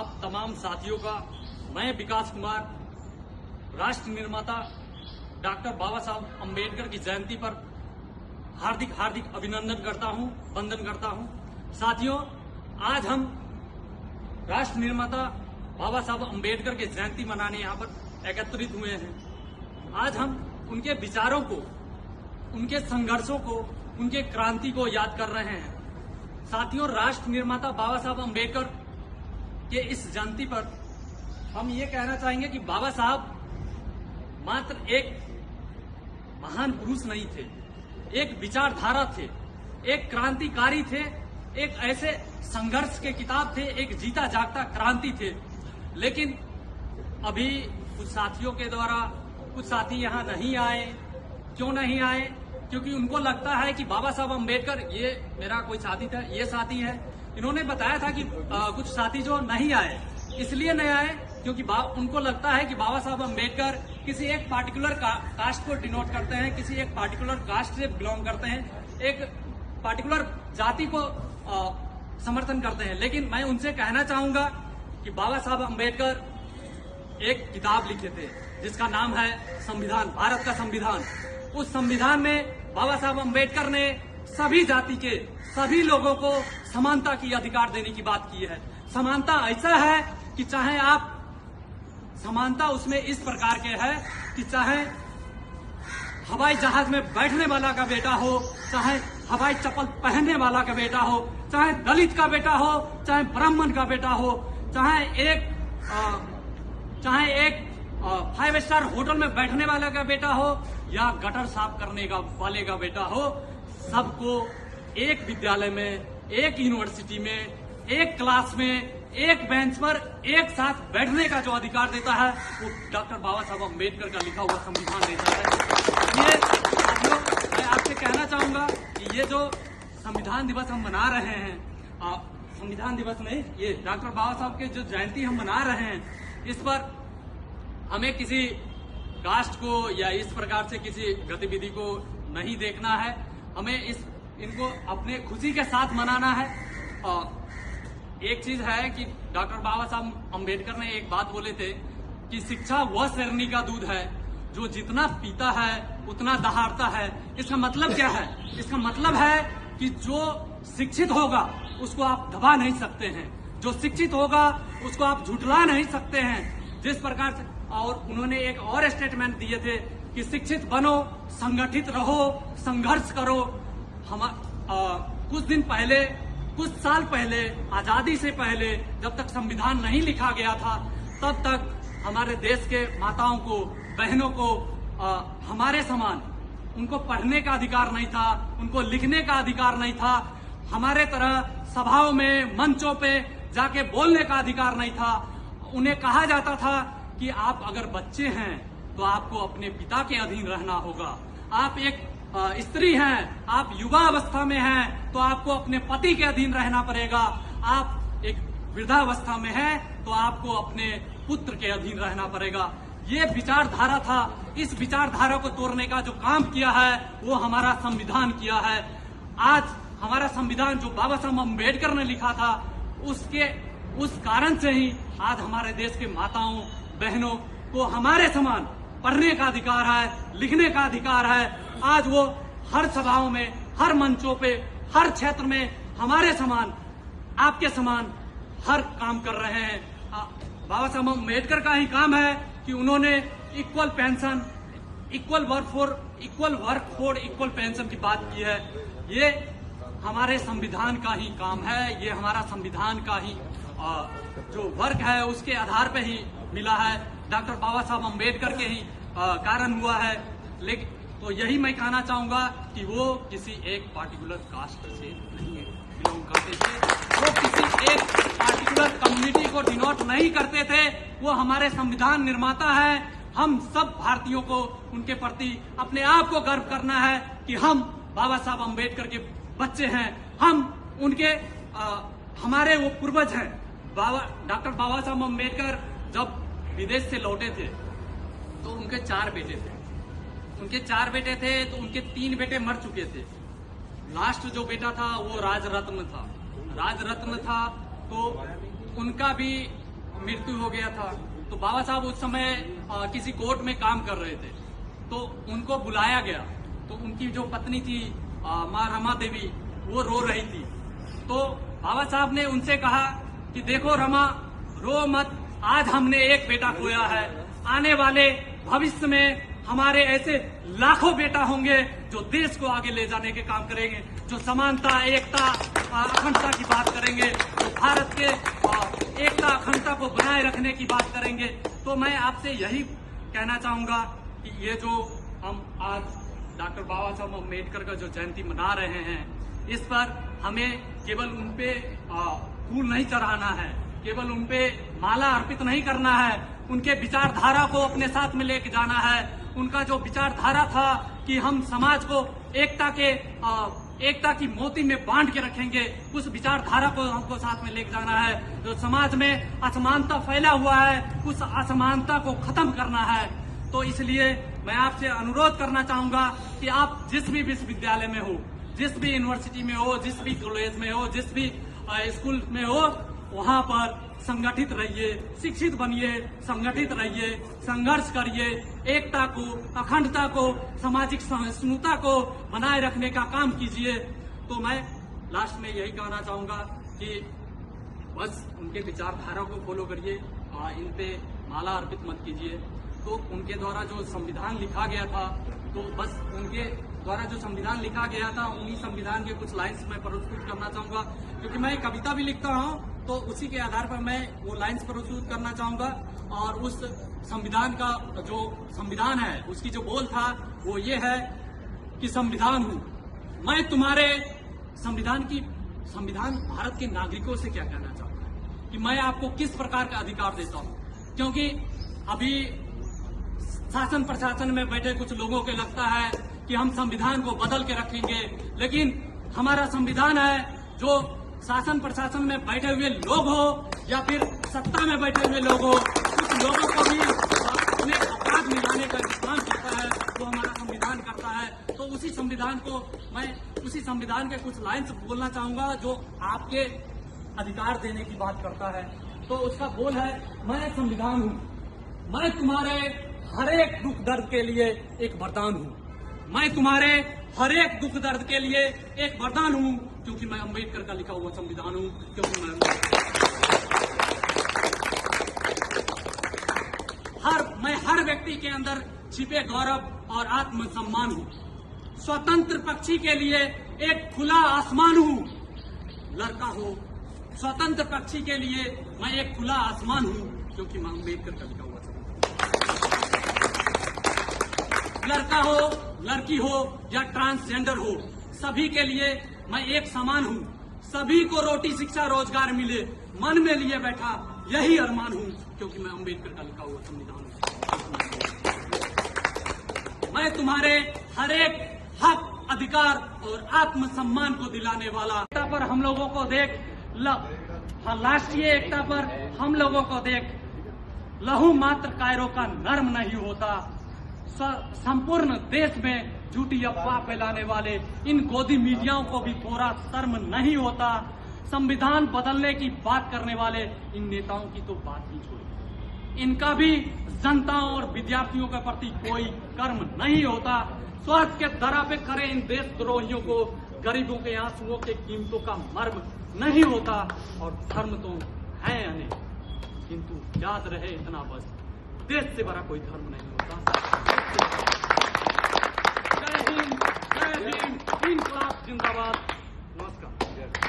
आप तमाम साथियों का मैं विकास कुमार राष्ट्र निर्माता डॉक्टर बाबा साहब अम्बेडकर की जयंती पर हार्दिक हार्दिक अभिनंदन करता हूं, वंदन करता हूं। साथियों, आज हम राष्ट्र निर्माता बाबा साहब अम्बेडकर की जयंती मनाने यहाँ पर एकत्रित हुए हैं। आज हम उनके विचारों को, उनके संघर्षों को, उनके क्रांति को याद कर रहे हैं। साथियों, राष्ट्र निर्माता बाबा साहब अम्बेडकर के इस जयंती पर हम ये कहना चाहेंगे कि बाबा साहब मात्र एक महान पुरुष नहीं थे, एक विचारधारा थे, एक क्रांतिकारी थे, एक ऐसे संघर्ष के किताब थे, एक जीता जागता क्रांति थे। लेकिन अभी कुछ साथियों के द्वारा कुछ साथी यहाँ नहीं आए। क्यों नहीं आए? क्योंकि उनको लगता है कि बाबा साहब अम्बेडकर, ये मेरा कोई साथी था, ये साथी है, इन्होंने बताया था कि कुछ साथी जो नहीं आए इसलिए नहीं आए क्योंकि उनको लगता है कि बाबा साहब अम्बेडकर किसी एक पार्टिकुलर कास्ट को डिनोट करते हैं, किसी एक पार्टिकुलर कास्ट से बिलोंग करते हैं, एक पार्टिकुलर जाति को समर्थन करते हैं। लेकिन मैं उनसे कहना चाहूंगा कि बाबा साहब अम्बेडकर एक किताब लिखे थे जिसका नाम है संविधान, भारत का संविधान। उस संविधान में बाबा साहब अम्बेडकर ने सभी जाति के सभी लोगों को समानता की अधिकार देने की बात की है। समानता ऐसा है कि चाहे आप, समानता उसमें इस प्रकार के है कि चाहे हवाई जहाज में बैठने वाला का बेटा हो, चाहे हवाई चप्पल पहनने वाला का बेटा हो, चाहे दलित का बेटा हो, चाहे ब्राह्मण का बेटा हो, चाहे एक 5 स्टार होटल में बैठने वाला का बेटा हो या गटर साफ करने वाले का बेटा हो, सबको एक विद्यालय में, एक यूनिवर्सिटी में, एक क्लास में, एक बेंच पर एक साथ बैठने का जो अधिकार देता है वो डॉक्टर बाबा साहब अम्बेडकर का लिखा हुआ संविधान देता है। ये साथियों, मैं आपसे कहना चाहूंगा कि ये जो संविधान दिवस हम मना रहे हैं, संविधान दिवस नहीं, ये डॉक्टर बाबा साहब के जो जयंती हम मना रहे हैं, इस पर हमें किसी कास्ट को या इस प्रकार से किसी गतिविधि को नहीं देखना है। हमें इनको अपने खुशी के साथ मनाना है। एक चीज है कि डॉक्टर बाबा साहब अम्बेडकर ने एक बात बोले थे कि शिक्षा वह शेरनी का दूध है जो जितना पीता है उतना दहाड़ता है। इसका मतलब क्या है? इसका मतलब है कि जो शिक्षित होगा उसको आप दबा नहीं सकते हैं, जो शिक्षित होगा उसको आप झुठला नहीं सकते हैं। जिस प्रकार से, और उन्होंने एक और स्टेटमेंट दिए थे कि शिक्षित बनो, संगठित रहो, संघर्ष करो। कुछ दिन पहले, कुछ साल पहले, आजादी से पहले, जब तक संविधान नहीं लिखा गया था, तब तक हमारे देश के माताओं को, बहनों को हमारे समान उनको पढ़ने का अधिकार नहीं था, उनको लिखने का अधिकार नहीं था, हमारे तरह सभाओं में, मंचों पे जाके बोलने का अधिकार नहीं था। उन्हें कहा जाता था कि आप अगर बच्चे हैं तो आपको अपने पिता के अधीन रहना होगा, आप एक स्त्री हैं, आप युवा अवस्था में हैं तो आपको अपने पति के अधीन रहना पड़ेगा, आप एक वृद्धावस्था में हैं तो आपको अपने पुत्र के अधीन रहना पड़ेगा। ये विचारधारा था। इस विचारधारा को तोड़ने का जो काम किया है वो हमारा संविधान किया है। आज हमारा संविधान जो बाबा साहब अम्बेडकर ने लिखा था, उस कारण से ही आज हमारे देश के माताओं, बहनों को हमारे समान पढ़ने का अधिकार है, लिखने का अधिकार है। आज वो हर सभाओं में, हर मंचों पे, हर क्षेत्र में हमारे समान, आपके समान हर काम कर रहे हैं। बाबा साहब अम्बेडकर का ही काम है कि उन्होंने equal pension, equal work for equal pension की बात की है। ये हमारे संविधान का ही काम है, ये हमारा संविधान का ही जो वर्क है उसके आधार पे ही मिला है, डॉक्टर बाबा साहब अम्बेडकर के ही कारण हुआ है। लेकिन तो यही मैं कहना चाहूंगा कि वो किसी एक पार्टिकुलर कास्ट से नहीं बिलोंग करते थे, वो किसी एक पार्टिकुलर कम्युनिटी को डिनोट नहीं करते थे। वो हमारे संविधान निर्माता है। हम सब भारतीयों को उनके प्रति अपने आप को गर्व करना है कि हम बाबा साहब अम्बेडकर के बच्चे हैं, हम उनके हमारे वो पूर्वज हैं। डॉक्टर बाबा साहब अम्बेडकर जब विदेश से लौटे थे तो उनके 4 बेटे थे। उनके 4 बेटे थे तो उनके 3 बेटे मर चुके थे। लास्ट जो बेटा था वो राजरत्न था। तो उनका भी मृत्यु हो गया था। तो बाबा साहब उस समय किसी कोर्ट में काम कर रहे थे, तो उनको बुलाया गया। तो उनकी जो पत्नी थी माँ रमा देवी, वो रो रही थी। तो बाबा साहब ने उनसे कहा कि देखो रमा, रो मत, आज हमने एक बेटा खोया है, आने वाले भविष्य में हमारे ऐसे लाखों बेटा होंगे जो देश को आगे ले जाने के काम करेंगे, जो समानता, एकता, अखंडता की बात करेंगे, जो भारत के एकता अखंडता को बनाए रखने की बात करेंगे। तो मैं आपसे यही कहना चाहूंगा कि ये जो हम आज डॉक्टर बाबा साहब अम्बेडकर का जो जयंती मना रहे हैं, इस पर हमें केवल उनपे फूल नहीं चढ़ाना है, केवल उनपे माला अर्पित नहीं करना है, उनके विचारधारा को अपने साथ में लेके जाना है। उनका जो विचारधारा था कि हम समाज को एकता की मोती में बांध के रखेंगे, उस विचारधारा को हमको साथ में लेके जाना है। जो समाज में असमानता फैला हुआ है, उस असमानता को खत्म करना है। तो इसलिए मैं आपसे अनुरोध करना चाहूंगा कि आप जिस भी विश्वविद्यालय में हो, जिस भी यूनिवर्सिटी में हो, जिस भी कॉलेज में हो, जिस भी स्कूल में हो, वहां पर संगठित रहिए, शिक्षित बनिए, संगठित रहिए, संघर्ष करिए, एकता को, अखंडता को, सामाजिक सहिष्णुता को बनाए रखने का काम कीजिए। तो मैं लास्ट में यही कहना चाहूंगा कि बस उनके विचारधारा को फॉलो करिए, इन पे माला अर्पित मत कीजिए। तो उनके द्वारा जो संविधान लिखा गया था, तो बस उनके द्वारा जो संविधान लिखा गया था, उन्हीं संविधान के कुछ लाइन्स मैं प्रस्तुत करना चाहूंगा, क्योंकि मैं कविता भी लिखता हूँ, तो उसी के आधार पर मैं वो लाइन्स प्रस्तुत करना चाहूंगा। और उस संविधान का जो संविधान है, उसकी जो बोल था वो ये है कि संविधान हूँ मैं तुम्हारे। संविधान भारत के नागरिकों से क्या कहना चाहता है कि मैं आपको किस प्रकार का अधिकार देता हूँ, क्योंकि अभी शासन प्रशासन में बैठे कुछ लोगों को लगता है कि हम संविधान को बदल के रखेंगे, लेकिन हमारा संविधान है जो शासन प्रशासन में बैठे हुए लोग हो या फिर सत्ता में बैठे हुए लोग हो, कुछ लोगों को भी उन्हें अपराध में लाने का काम करता है, वो हमारा संविधान करता है। तो उसी संविधान के कुछ लाइन्स बोलना चाहूंगा जो आपके अधिकार देने की बात करता है। तो उसका बोल है, मैं संविधान हूँ, मैं तुम्हारे हर एक दुख दर्द के लिए एक वरदान हूँ, मैं तुम्हारे हर एक दुख दर्द के लिए एक वरदान हूँ, क्योंकि मैं अम्बेडकर का लिखा हुआ संविधान हूँ, क्योंकि मैं हर व्यक्ति के अंदर छिपे गौरव और आत्मसम्मान हूँ, स्वतंत्र पक्षी के लिए एक खुला आसमान हूँ। लड़का हो, स्वतंत्र पक्षी के लिए मैं एक खुला आसमान हूँ, क्योंकि मैं अम्बेडकर का लिखा हुआ संविधान। लड़का हो, लड़की हो या ट्रांसजेंडर हो, सभी के लिए मैं एक समान हूँ, सभी को रोटी शिक्षा रोजगार मिले, मन में लिए बैठा यही अरमान हूँ, क्योंकि मैं अम्बेडकर का लिखा हुआ संविधान हूँ। मैं तुम्हारे हर एक हक, अधिकार और आत्मसम्मान को दिलाने वाला। एकता पर हम लोगों को देख, राष्ट्रीय एकता पर हम लोगों को देख, लहू मात्र कायरों का नर्म नहीं होता। संपूर्ण देश में झूठी अफवाह फैलाने वाले इन गोदी मीडियाओं को भी थोड़ा शर्म नहीं होता। संविधान बदलने की बात करने वाले इन नेताओं की तो बात ही छोड़िए, इनका भी जनताओं और विद्यार्थियों के प्रति कोई कर्म नहीं होता। स्वार्थ के दरा पे खड़े इन देशद्रोहियों को गरीबों के आंसुओं के कीमतों का मर्म नहीं होता। और धर्म तो है अनेक, किंतु याद रहे इतना बस, देश से बड़ा कोई धर्म नहीं होता। जय हिंद, इंकलाब जिंदाबाद।